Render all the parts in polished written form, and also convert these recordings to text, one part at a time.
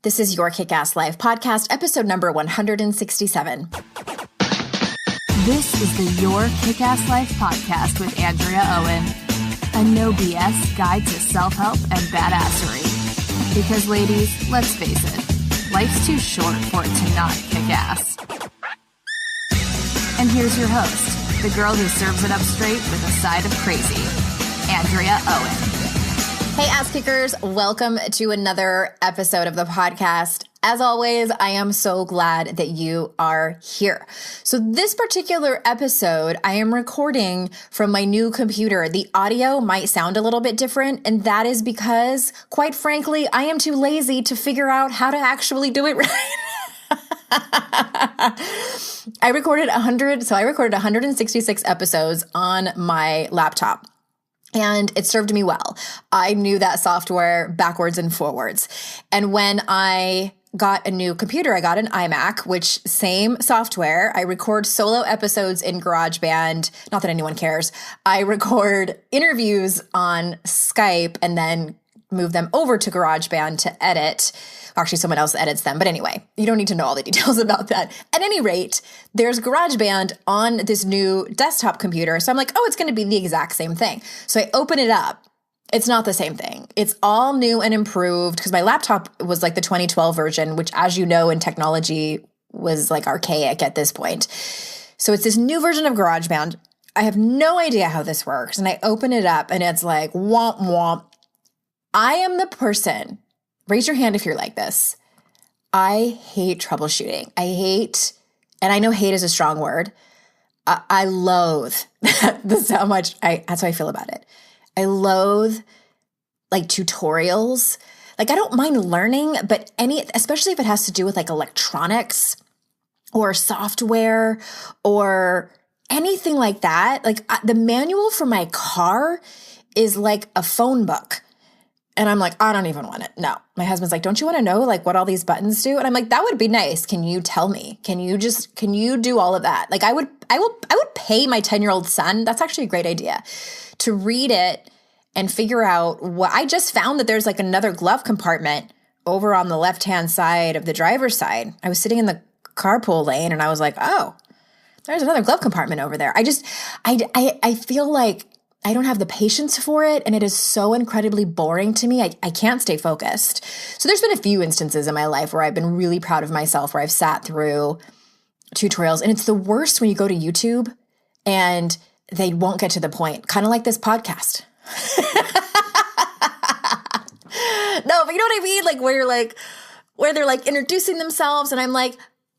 This is Your Kick-Ass Life podcast, episode number 167. This is the Your Kick-Ass Life podcast with Andrea Owen, a no BS guide to self-help and badassery. Because ladies, let's face it, life's too short for it to not kick ass. And here's your host, the girl who serves it up straight with a side of crazy, Andrea Owen. Hey, ass kickers, welcome to another episode of the podcast. As always, I am so glad that you are here. So this particular episode, I am recording from my new computer. The audio might sound a little bit different, and that is because, quite frankly, I am too lazy to figure out how to actually do it right. I recorded 166 episodes on my laptop. And it served me well. I knew that software backwards and forwards. And when I got a new computer, I got an iMac, which same software. I record solo episodes in GarageBand. Not that anyone cares. I record interviews on Skype and then move them over to GarageBand to edit. Actually, someone else edits them. But anyway, you don't need to know all the details about that. At any rate, there's GarageBand on this new desktop computer. So I'm like, oh, it's going to be the exact same thing. So I open it up. It's not the same thing. It's all new and improved because my laptop was like the 2012 version, which, as you know, in technology was like archaic at this point. So it's this new version of GarageBand. I have no idea how this works. And I open it up and it's like, womp, womp. I am the person. Raise your hand if you're like this. I hate troubleshooting. And I know hate is a strong word. I loathe, that's how I feel about it. I loathe like tutorials. Like I don't mind learning, but especially if it has to do with like electronics or software or anything like that. Like the manual for my car is like a phone book. And I'm like, I don't even want it. No. My husband's like, don't you want to know like what all these buttons do? And I'm like, that would be nice. Can you tell me? Can you do all of that? Like I would pay my 10-year-old son. That's actually a great idea to read it and figure out what I just found that there's like another glove compartment over on the left-hand side of the driver's side. I was sitting in the carpool lane and I was like, oh, there's another glove compartment over there. I feel like I don't have the patience for it, and it is so incredibly boring to me. I can't stay focused. So there's been a few instances in my life where I've been really proud of myself, where I've sat through tutorials, and it's the worst when you go to YouTube and they won't get to the point, kind of like this podcast. No, but you know what I mean? Like where they're like introducing themselves, and I'm like,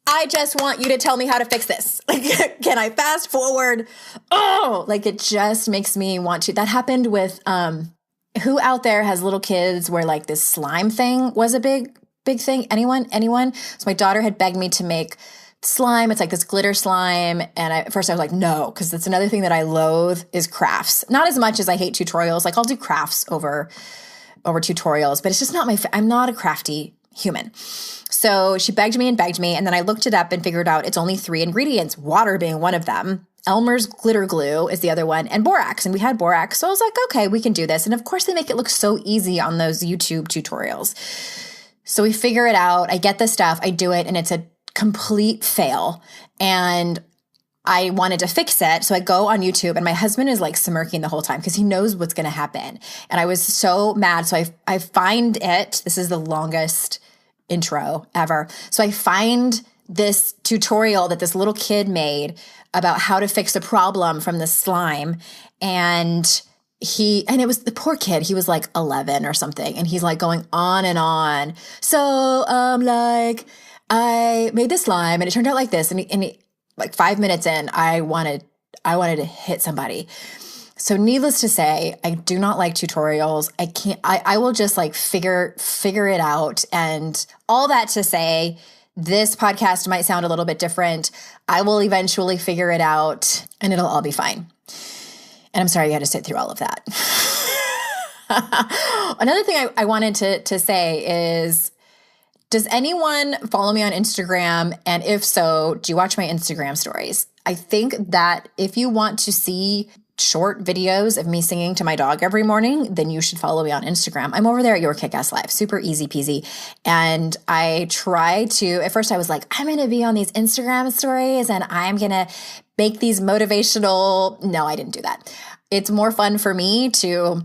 I just want you to tell me how to fix this. Like, can I fast forward? Oh, like it just makes me want to. That happened with, who out there has little kids where like this slime thing was a big thing? Anyone? So my daughter had begged me to make slime. It's like this glitter slime. And at first I was like, no, because that's another thing that I loathe is crafts. Not as much as I hate tutorials. Like I'll do crafts over tutorials, but it's just not I'm not a crafty human. So she begged me, and then I looked it up and figured out it's only 3 ingredients, water being one of them, Elmer's glitter glue is the other one, and borax. And we had borax. So I was like, okay, we can do this. And of course they make it look so easy on those YouTube tutorials. So we figure it out. I get the stuff, I do it, and it's a complete fail. And I wanted to fix it. So I go on YouTube, and my husband is like smirking the whole time because he knows what's going to happen. And I was so mad. So I find it. This is the longest intro ever. So I find this tutorial that this little kid made about how to fix a problem from the slime. And it was the poor kid. He was like 11 or something. And he's like going on and on. So, like I made this slime and it turned out like this. And he like 5 minutes in, I wanted to hit somebody. So needless to say, I do not like tutorials. I will just like figure it out. And all that to say, this podcast might sound a little bit different. I will eventually figure it out and it'll all be fine. And I'm sorry you had to sit through all of that. Another thing I wanted to say is, does anyone follow me on Instagram? And if so, do you watch my Instagram stories? I think that if you want to see short videos of me singing to my dog every morning, then you should follow me on Instagram. I'm over there at Your Kick-Ass Life, super easy peasy. And I try to, at first I was like, I'm going to be on these Instagram stories and I'm going to make these motivational. No, I didn't do that. It's more fun for me to,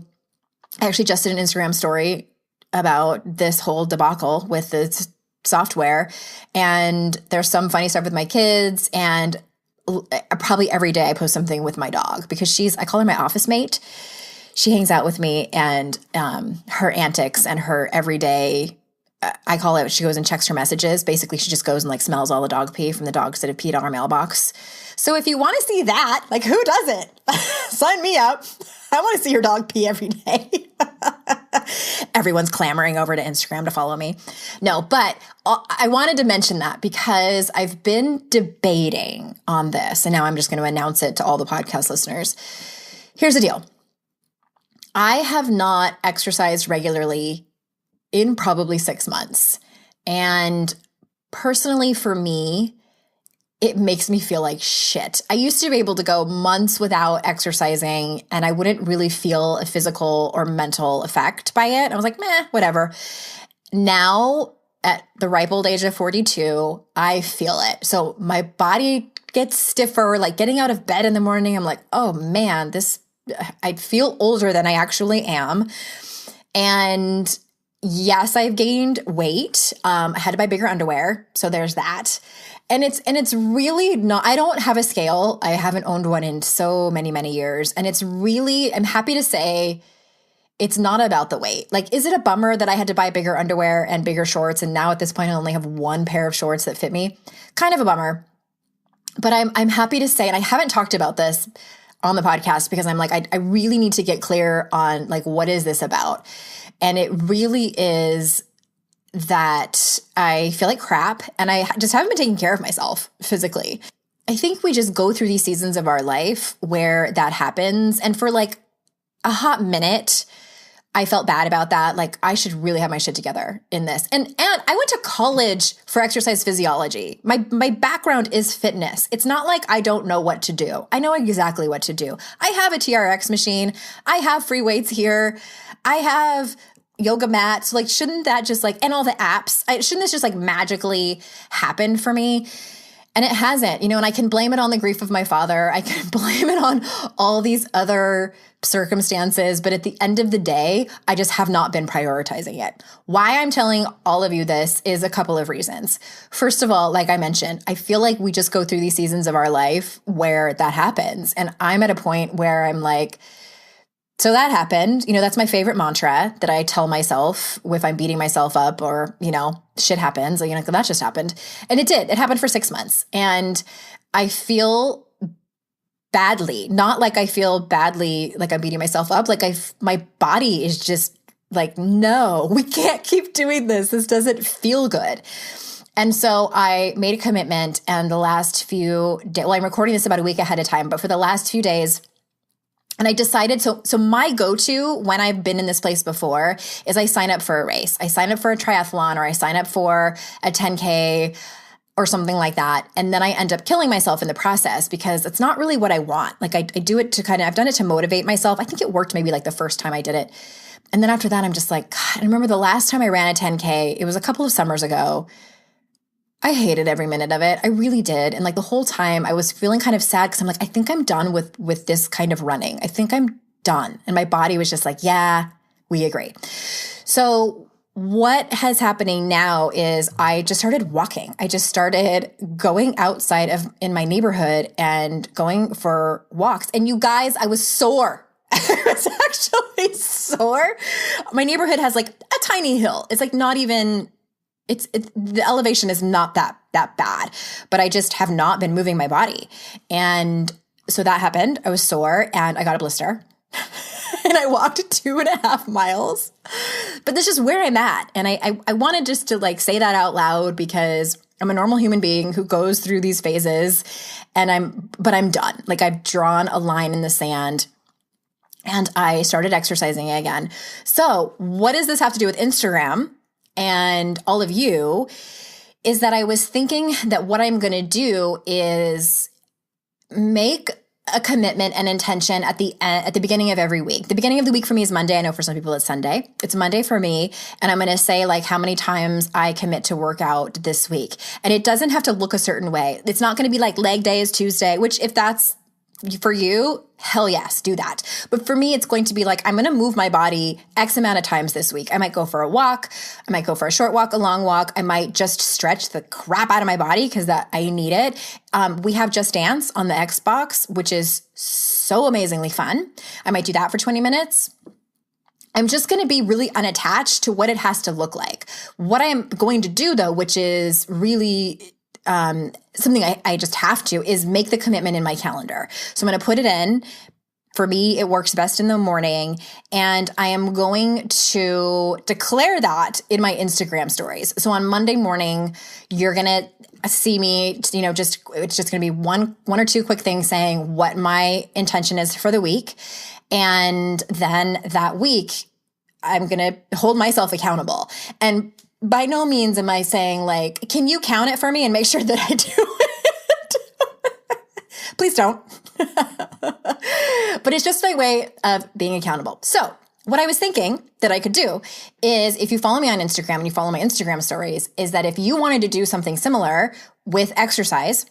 I actually just did an Instagram story about this whole debacle with the software. And there's some funny stuff with my kids, and probably every day I post something with my dog because I call her my office mate. She hangs out with me, and her antics and her everyday, I call it, she goes and checks her messages. Basically, she just goes and like smells all the dog pee from the dogs that have peed on our mailbox. So if you want to see that, like who doesn't? Sign me up. I want to see your dog pee every day. Everyone's clamoring over to Instagram to follow me. No, but I wanted to mention that because I've been debating on this, and now I'm just going to announce it to all the podcast listeners. Here's the deal. I have not exercised regularly in probably 6 months. And personally for me, it makes me feel like shit. I used to be able to go months without exercising and I wouldn't really feel a physical or mental effect by it. I was like, meh, whatever. Now, at the ripe old age of 42, I feel it. So my body gets stiffer, like getting out of bed in the morning, I'm like, oh man, I feel older than I actually am. And yes, I've gained weight. I had to buy bigger underwear. So there's that. And it's really not, I don't have a scale. I haven't owned one in so many, many years. And it's really, I'm happy to say it's not about the weight. Like, is it a bummer that I had to buy bigger underwear and bigger shorts? And now at this point, I only have one pair of shorts that fit me. Kind of a bummer. But I'm happy to say, and I haven't talked about this on the podcast because I'm like, I really need to get clear on like, what is this about? And it really is that I feel like crap and I just haven't been taking care of myself physically. I think we just go through these seasons of our life where that happens. And for like a hot minute, I felt bad about that. Like I should really have my shit together in this. And I went to college for exercise physiology. My background is fitness. It's not like I don't know what to do. I know exactly what to do. I have a TRX machine. I have free weights here. I have yoga mats. Like, shouldn't that just like, and all the apps, shouldn't this just like magically happen for me? And it hasn't, and I can blame it on the grief of my father. I can blame it on all these other circumstances. But at the end of the day, I just have not been prioritizing it. Why I'm telling all of you this is a couple of reasons. First of all, like I mentioned, I feel like we just go through these seasons of our life where that happens. And I'm at a point where I'm like, so that happened. That's my favorite mantra that I tell myself if I'm beating myself up or, shit happens. Like, that just happened. And it did. It happened for 6 months. And I feel badly, not like I feel badly, like I'm beating myself up. Like my body is just like, no, we can't keep doing this. This doesn't feel good. And so I made a commitment, and the last few days, well, I'm recording this about a week ahead of time, but for the last few days, and I decided, so my go-to when I've been in this place before is I sign up for a race. I sign up for a triathlon, or I sign up for a 10K or something like that. And then I end up killing myself in the process because it's not really what I want. Like I do it to I've done it to motivate myself. I think it worked maybe like the first time I did it. And then after that, I'm just like, God, I remember the last time I ran a 10K, it was a couple of summers ago. I hated every minute of it. I really did. And like the whole time I was feeling kind of sad because I'm like, I think I'm done with this kind of running. I think I'm done. And my body was just like, yeah, we agree. So what has happening now is I just started walking. I just started going outside in my neighborhood and going for walks. And you guys, I was sore. I was actually sore. My neighborhood has like a tiny hill. It's like not even... the elevation is not that bad, but I just have not been moving my body. And so that happened. I was sore and I got a blister and I walked 2.5 miles, but that's just where I'm at. And I wanted just to like say that out loud because I'm a normal human being who goes through these phases but I'm done. Like I've drawn a line in the sand and I started exercising again. So what does this have to do with Instagram and all of you is that I was thinking that what I'm going to do is make a commitment and intention at the beginning of every week. The beginning of the week for me is Monday. I know for some people it's Sunday. It's Monday for me. And I'm going to say like how many times I commit to work out this week. And it doesn't have to look a certain way. It's not going to be like leg day is Tuesday, which if that's for you, hell yes, do that. But for me, it's going to be like, I'm going to move my body X amount of times this week. I might go for a walk. I might go for a short walk, a long walk. I might just stretch the crap out of my body because that I need it. We have Just Dance on the Xbox, which is so amazingly fun. I might do that for 20 minutes. I'm just going to be really unattached to what it has to look like. What I'm going to do though, which is really something I just have to, is make the commitment in my calendar. So I'm going to put it in. For me, it works best in the morning. And I am going to declare that in my Instagram stories. So on Monday morning, you're going to see me, it's just going to be one or two quick things saying what my intention is for the week. And then that week, I'm going to hold myself accountable. And by no means am I saying like, can you count it for me and make sure that I do it? Please don't. But it's just my way of being accountable. So what I was thinking that I could do is, if you follow me on Instagram and you follow my Instagram stories, is that if you wanted to do something similar with exercise,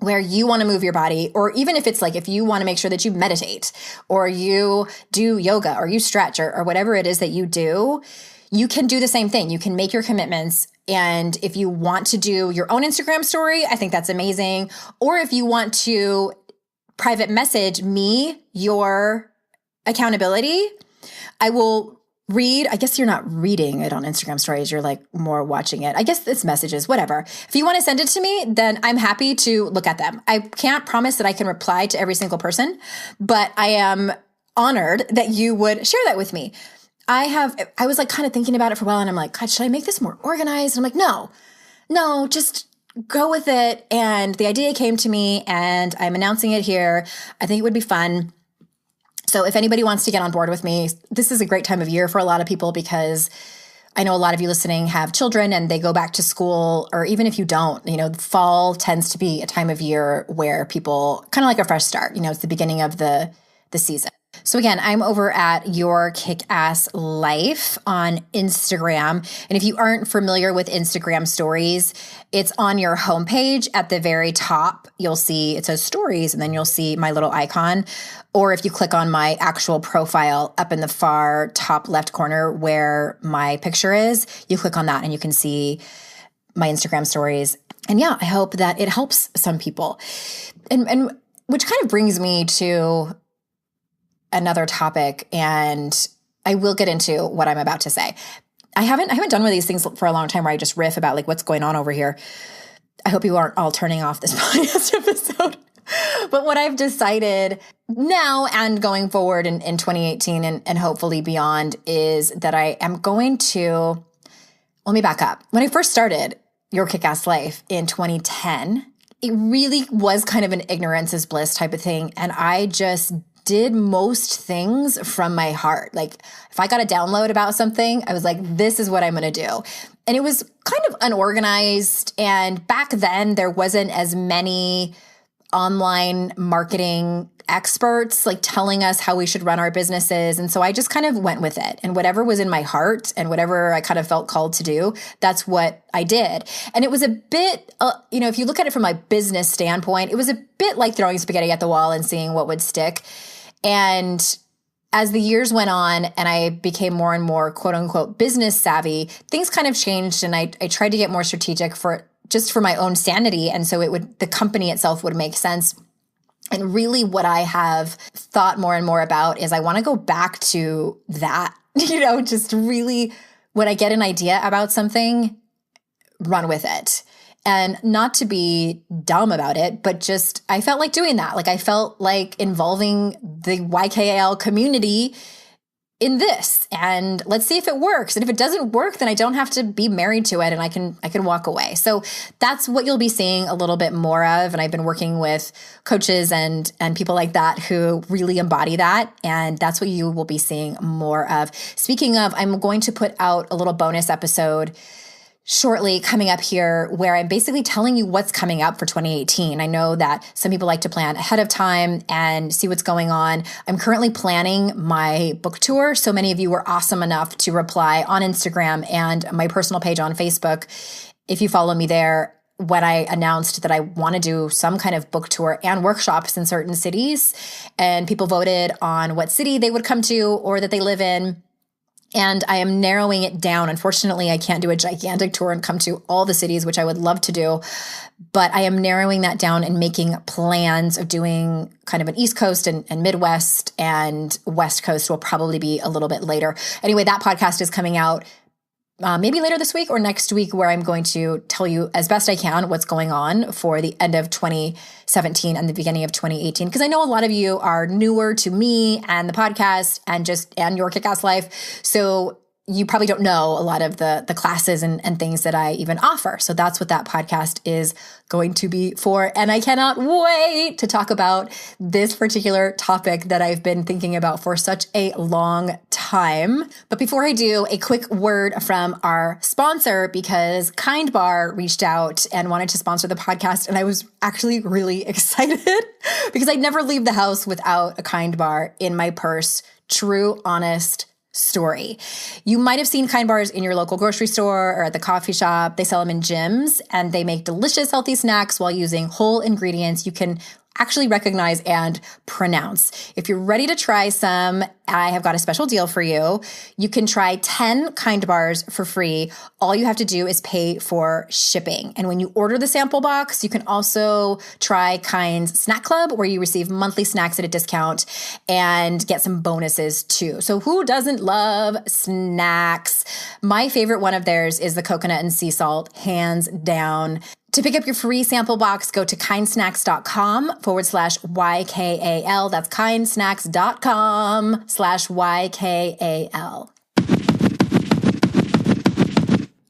where you want to move your body, or even if it's like, if you want to make sure that you meditate or you do yoga or you stretch or whatever it is that you do, you can do the same thing. You can make your commitments. And if you want to do your own Instagram story, I think that's amazing. Or if you want to private message me your accountability, I will read. I guess you're not reading it on Instagram stories. You're like more watching it. I guess it's messages, whatever. If you want to send it to me, then I'm happy to look at them. I can't promise that I can reply to every single person, but I am honored that you would share that with me. I was like kind of thinking about it for a while, and I'm like, God, should I make this more organized? And I'm like, no, just go with it. And the idea came to me and I'm announcing it here. I think it would be fun. So if anybody wants to get on board with me, this is a great time of year for a lot of people, because I know a lot of you listening have children and they go back to school, or even if you don't, fall tends to be a time of year where people kind of like a fresh start. It's the beginning of the season. So again, I'm over at Your Kick-Ass Life on Instagram. And if you aren't familiar with Instagram stories, it's on your homepage at the very top. You'll see, it says stories, and then you'll see my little icon. Or if you click on my actual profile up in the far top left corner where my picture is, you click on that and you can see my Instagram stories. And yeah, I hope that it helps some people. And which kind of brings me to another topic, and I will get into what I'm about to say. I haven't done one of these things for a long time where I just riff about like what's going on over here. I hope you aren't all turning off this podcast episode. But what I've decided now and going forward in 2018 and hopefully beyond is that I am going to, let me back up. When I first started Your Kick-Ass Life in 2010, it really was kind of an ignorance is bliss type of thing. And I just did most things from my heart. Like if I got a download about something, I was like, this is what I'm going to do. And it was kind of unorganized. And back then there wasn't as many online marketing experts like telling us how we should run our businesses. And so I just kind of went with it, and whatever was in my heart and whatever I kind of felt called to do, that's what I did. And it was a bit, if you look at it from a business standpoint, it was a bit like throwing spaghetti at the wall and seeing what would stick. And as the years went on and I became more and more quote unquote business savvy, things kind of changed, and I tried to get more strategic for my own sanity. And so the company itself would make sense. And really what I have thought more and more about is I want to go back to that, just really when I get an idea about something, run with it. And not to be dumb about it, but just I felt like doing that. Like I felt like involving the YKL community in this, and let's see if it works. And if it doesn't work, then I don't have to be married to it, and I can walk away. So that's what you'll be seeing a little bit more of. And I've been working with coaches and people like that who really embody that. And that's what you will be seeing more of. Speaking of, I'm going to put out a little bonus episode shortly coming up here where I'm basically telling you what's coming up for 2018. I know that some people like to plan ahead of time and see what's going on. I'm currently planning my book tour. So many of you were awesome enough to reply on Instagram and my personal page on Facebook. If you follow me there, when I announced that I want to do some kind of book tour and workshops in certain cities, and people voted on what city they would come to or that they live in. And I am narrowing it down. Unfortunately, I can't do a gigantic tour and come to all the cities, which I would love to do. But I am narrowing that down and making plans of doing kind of an East Coast and Midwest, and West Coast will probably be a little bit later. Anyway, that podcast is coming out maybe later this week or next week, where I'm going to tell you as best I can what's going on for the end of 2017 and the beginning of 2018. Because I know a lot of you are newer to me and the podcast and your kick-ass life. So you probably don't know a lot of the classes and things that I even offer. So that's what that podcast is going to be for. And I cannot wait to talk about this particular topic that I've been thinking about for such a long time. But before I do, a quick word from our sponsor, because Kind Bar reached out and wanted to sponsor the podcast. And I was actually really excited because I never leave the house without a Kind Bar in my purse. True, honest story. You might have seen Kind Bars in your local grocery store or at the coffee shop. They sell them in gyms, and they make delicious, healthy snacks while using whole ingredients you can actually recognize and pronounce. If you're ready to try some, I have got a special deal for you. You can try 10 Kind Bars for free. All you have to do is pay for shipping. And when you order the sample box, you can also try Kind's Snack Club, where you receive monthly snacks at a discount and get some bonuses too. So who doesn't love snacks? My favorite one of theirs is the coconut and sea salt, hands down. To pick up your free sample box, go to kindsnacks.com/YKAL. That's kindsnacks.com/YKAL.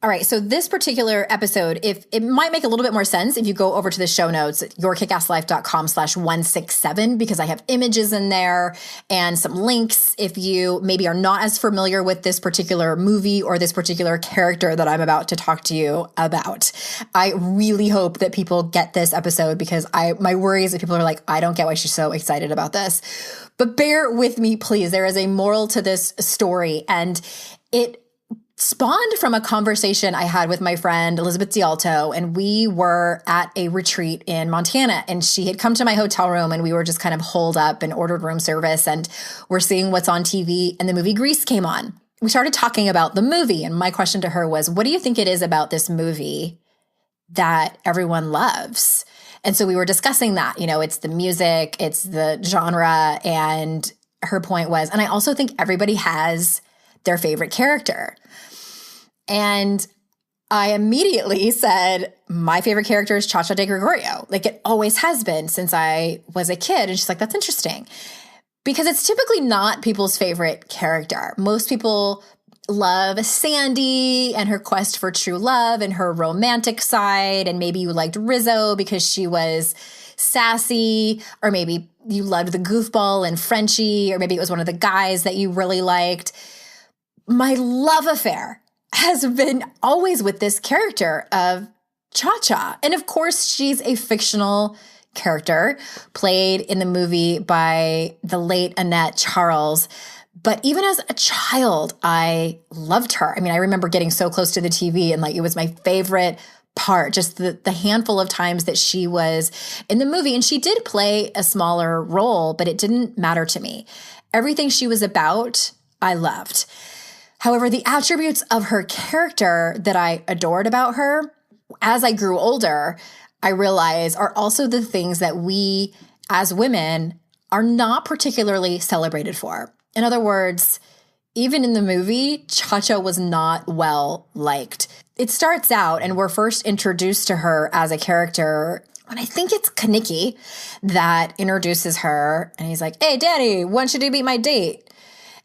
All right, so this particular episode, if it might make a little bit more sense if you go over to the show notes at yourkickasslife.com/167, because I have images in there and some links if you maybe are not as familiar with this particular movie or this particular character that I'm about to talk to you about. I really hope that people get this episode, because my worry is that people are like, I don't get why she's so excited about this. But bear with me, please. There is a moral to this story, and it spawned from a conversation I had with my friend Elizabeth D'Alto, and we were at a retreat in Montana, and she had come to my hotel room, and we were just kind of holed up and ordered room service, and we're seeing what's on TV, and the movie Grease came on. We started talking about the movie, and my question to her was, what do you think it is about this movie that everyone loves? And so we were discussing that, it's the music, it's the genre, and her point was, and I also think everybody has their favorite character. And I immediately said, my favorite character is Cha Cha DiGregorio. Like, it always has been since I was a kid. And she's like, that's interesting. Because it's typically not people's favorite character. Most people love Sandy and her quest for true love and her romantic side. And maybe you liked Rizzo because she was sassy, or maybe you loved the goofball and Frenchie, or maybe it was one of the guys that you really liked. My love affair has been always with this character of Cha Cha. And of course, she's a fictional character played in the movie by the late Annette Charles. But even as a child, I loved her. I mean, I remember getting so close to the TV, and it was my favorite part, just the handful of times that she was in the movie. And she did play a smaller role, but it didn't matter to me. Everything she was about, I loved. However, the attributes of her character that I adored about her, as I grew older, I realized are also the things that we as women are not particularly celebrated for. In other words, even in the movie, Cha Cha was not well liked. It starts out, and we're first introduced to her as a character, and I think it's Kenickie that introduces her, and he's like, hey, Daddy, when should you be my date?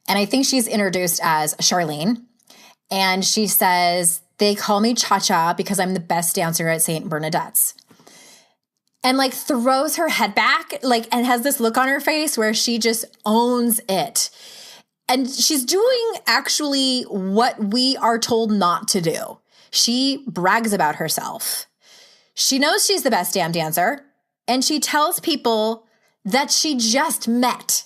And I think she's introduced as Charlene. And she says, they call me Cha Cha because I'm the best dancer at St. Bernadette's. And throws her head back, and has this look on her face where she just owns it. And she's doing actually what we are told not to do. She brags about herself. She knows she's the best damn dancer, and she tells people that she just met.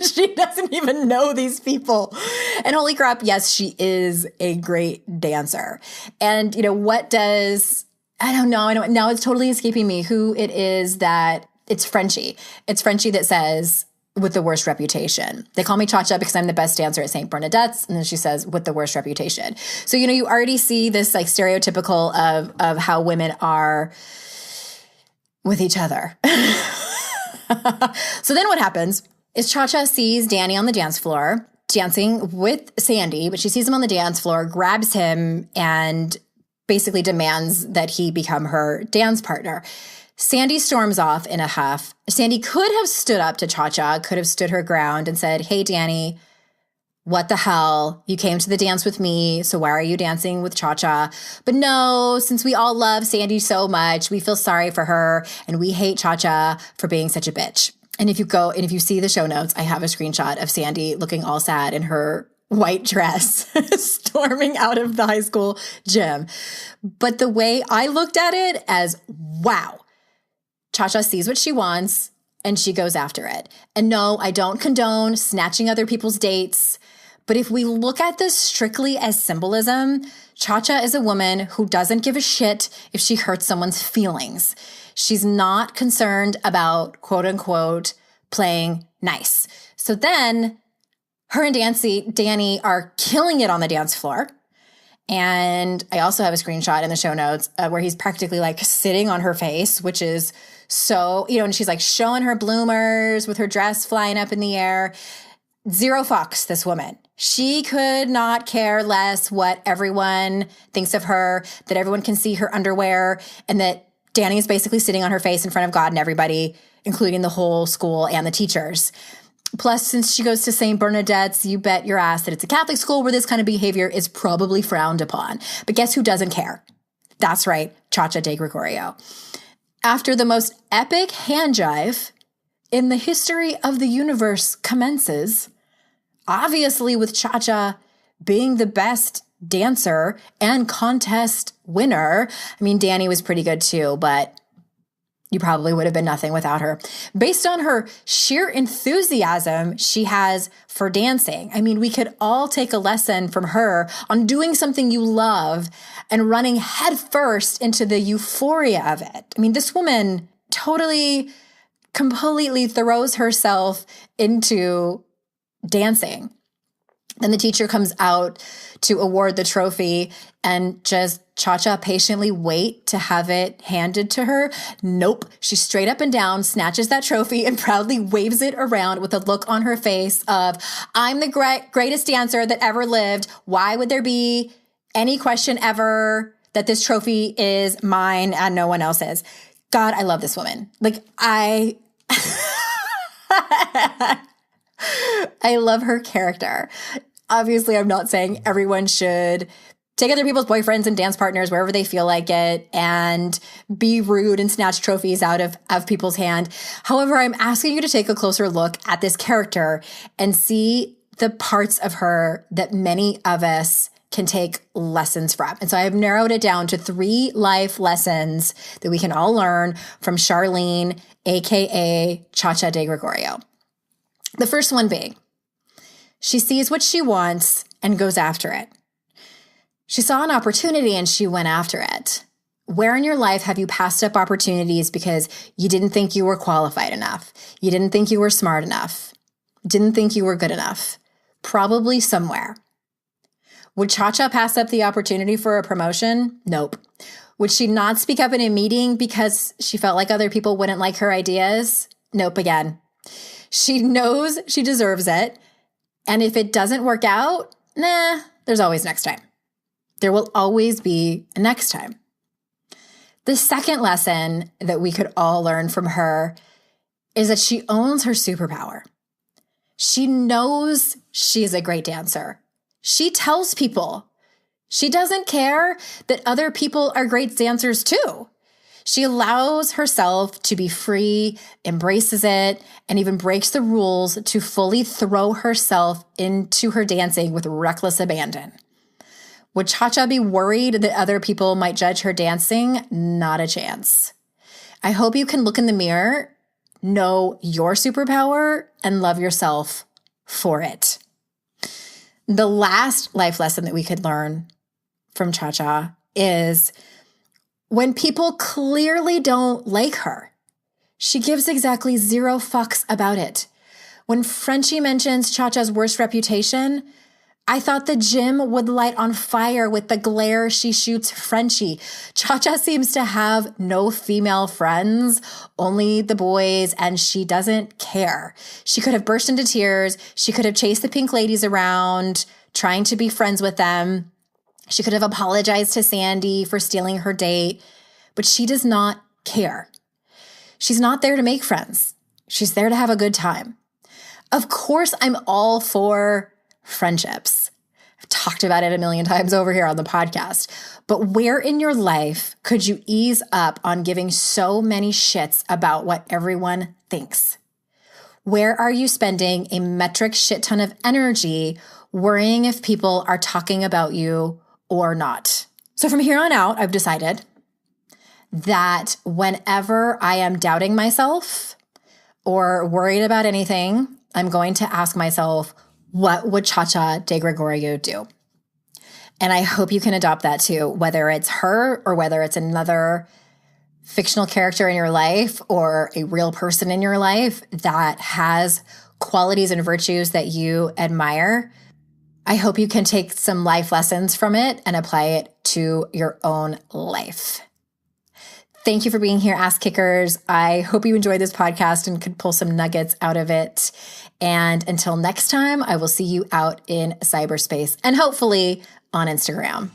She doesn't even know these people. And holy crap, yes, she is a great dancer. And, I don't know. Now it's totally escaping me who it is that it's Frenchie. It's Frenchie that says, with the worst reputation. They call me Cha Cha because I'm the best dancer at St. Bernadette's. And then she says, with the worst reputation. So, you already see this like stereotypical of how women are with each other. So then what happens is Cha Cha sees Danny on the dance floor dancing with Sandy, but she sees him on the dance floor, grabs him, and basically demands that he become her dance partner. Sandy storms off in a huff. Sandy could have stood up to Cha Cha, could have stood her ground and said, hey, Danny, what the hell? You came to the dance with me, so why are you dancing with Cha Cha? But no, since we all love Sandy so much, we feel sorry for her, and we hate Cha Cha for being such a bitch. And if you see the show notes, I have a screenshot of Sandy looking all sad in her white dress, storming out of the high school gym. But the way I looked at it as, wow, Cha Cha sees what she wants and she goes after it. And no, I don't condone snatching other people's dates. But if we look at this strictly as symbolism, Cha Cha is a woman who doesn't give a shit if she hurts someone's feelings. She's not concerned about, quote unquote, playing nice. So then her and Danny are killing it on the dance floor. And I also have a screenshot in the show notes where he's practically like sitting on her face, which is so, and she's like showing her bloomers with her dress flying up in the air. Zero fucks, this woman. She could not care less what everyone thinks of her, that everyone can see her underwear, and that Danny is basically sitting on her face in front of God and everybody, including the whole school and the teachers. Plus, since she goes to St. Bernadette's, you bet your ass that it's a Catholic school where this kind of behavior is probably frowned upon. But guess who doesn't care? That's right, Cha Cha DiGregorio. After the most epic hand jive in the history of the universe commences, obviously with Cha Cha being the best dancer and contest winner. I mean, Danny was pretty good too, but you probably would have been nothing without her. Based on her sheer enthusiasm she has for dancing. I mean, we could all take a lesson from her on doing something you love and running headfirst into the euphoria of it. I mean, this woman totally, completely throws herself into dancing. Then the teacher comes out to award the trophy and just Cha Cha patiently wait to have it handed to her. Nope. She straight up and down snatches that trophy and proudly waves it around with a look on her face of, I'm the greatest dancer that ever lived. Why would there be any question ever that this trophy is mine and no one else's? God, I love this woman. Like, I love her character. Obviously, I'm not saying everyone should take other people's boyfriends and dance partners wherever they feel like it and be rude and snatch trophies out of people's hand. However, I'm asking you to take a closer look at this character and see the parts of her that many of us can take lessons from. And so I have narrowed it down to 3 life lessons that we can all learn from Charlene, aka Cha Cha DiGregorio. The first one being, she sees what she wants and goes after it. She saw an opportunity and she went after it. Where in your life have you passed up opportunities because you didn't think you were qualified enough? You didn't think you were smart enough? Didn't think you were good enough? Probably somewhere. Would Cha Cha pass up the opportunity for a promotion? Nope. Would she not speak up in a meeting because she felt like other people wouldn't like her ideas? Nope again. She knows she deserves it. And if it doesn't work out, there's always next time. There will always be a next time. The second lesson that we could all learn from her is that she owns her superpower. She knows she's a great dancer. She tells people. She doesn't care that other people are great dancers too. She allows herself to be free, embraces it, and even breaks the rules to fully throw herself into her dancing with reckless abandon. Would Cha Cha be worried that other people might judge her dancing? Not a chance. I hope you can look in the mirror, know your superpower, and love yourself for it. The last life lesson that we could learn from Cha Cha is when people clearly don't like her, she gives exactly 0 fucks about it. When Frenchie mentions Cha Cha's worst reputation, I thought the gym would light on fire with the glare she shoots Frenchie. Cha Cha seems to have no female friends, only the boys, and she doesn't care. She could have burst into tears. She could have chased the pink ladies around, trying to be friends with them. She could have apologized to Sandy for stealing her date, but she does not care. She's not there to make friends. She's there to have a good time. Of course, I'm all for friendships. I've talked about it a million times over here on the podcast. But where in your life could you ease up on giving so many shits about what everyone thinks? Where are you spending a metric shit ton of energy worrying if people are talking about you or not? So from here on out, I've decided that whenever I am doubting myself or worried about anything, I'm going to ask myself, what would Cha Cha DiGregorio do? And I hope you can adopt that too, whether it's her or whether it's another fictional character in your life or a real person in your life that has qualities and virtues that you admire. I hope you can take some life lessons from it and apply it to your own life. Thank you for being here, Ass Kickers. I hope you enjoyed this podcast and could pull some nuggets out of it. And until next time, I will see you out in cyberspace and hopefully on Instagram.